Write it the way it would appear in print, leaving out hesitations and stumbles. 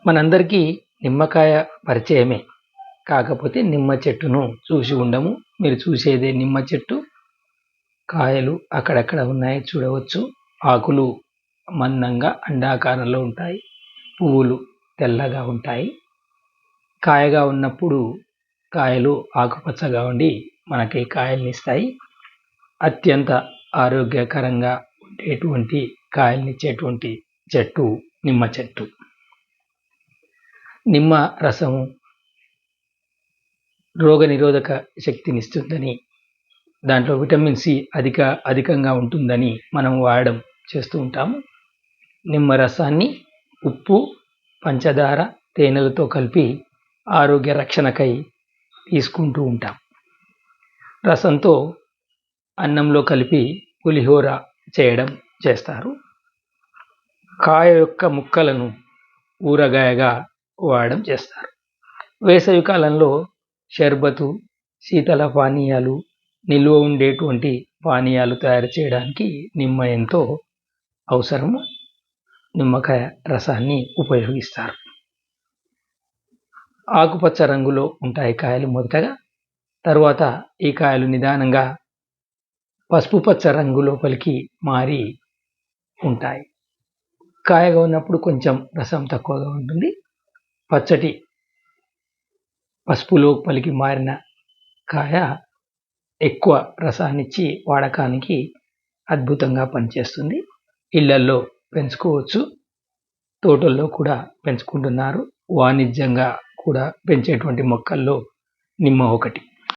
మనందరికీ నిమ్మకాయ పరిచయమే. కాకపోతే నిమ్మ చెట్టును చూసి ఉండము. మీరు చూసేదే నిమ్మ చెట్టు. కాయలు అక్కడక్కడ ఉన్నాయి చూడవచ్చు. ఆకులు మందంగా అండాకారంలో ఉంటాయి. పువ్వులు తెల్లగా ఉంటాయి. కాయగా ఉన్నప్పుడు కాయలు ఆకుపచ్చగా ఉండి మనకి కాయల్నిస్తాయి. అత్యంత ఆరోగ్యకరంగా ఉండేటువంటి కాయల్నిచ్చేటువంటి చెట్టు నిమ్మ చెట్టు. నిమ్మ రసము రోగనిరోధక శక్తినిస్తుందని, దాంట్లో విటమిన్ సి అధికంగా ఉంటుందని మనం వాడడం చేస్తూ ఉంటాము. నిమ్మ రసాన్ని ఉప్పు, పంచదార, తేనెలతో కలిపి ఆరోగ్య రక్షణకై తీసుకుంటూ ఉంటాం. రసంతో అన్నంలో కలిపి పులిహోర చేయడం చేస్తారు. కాయ యొక్క ముక్కలను ఊరగాయగా వాడడం చేస్తారు. వేసవి కాలంలో షర్బతు, శీతల పానీయాలు, నిల్వ ఉండేటువంటి పానీయాలు తయారు చేయడానికి నిమ్మ ఎంతో అవసరము. నిమ్మకాయ రసాన్ని ఉపయోగిస్తారు. ఆకుపచ్చ రంగులో ఉంటాయి కాయలు మొదటగా. తరువాత ఈ కాయలు నిదానంగా పసుపు పచ్చ రంగు లోపలికి మారి ఉంటాయి. కాయగా ఉన్నప్పుడు కొంచెం రసం తక్కువగా ఉంటుంది. పచ్చటి పసుపు లోపలికి మారిన కాయ ఎక్కువ రసాన్నిచ్చి వాడకానికి అద్భుతంగా పనిచేస్తుంది. ఇళ్లల్లో పెంచుకోవచ్చు. తోటల్లో కూడా పెంచుకుంటున్నారు. వాణిజ్యంగా కూడా పెంచేటువంటి మొక్కల్లో నిమ్మ ఒకటి.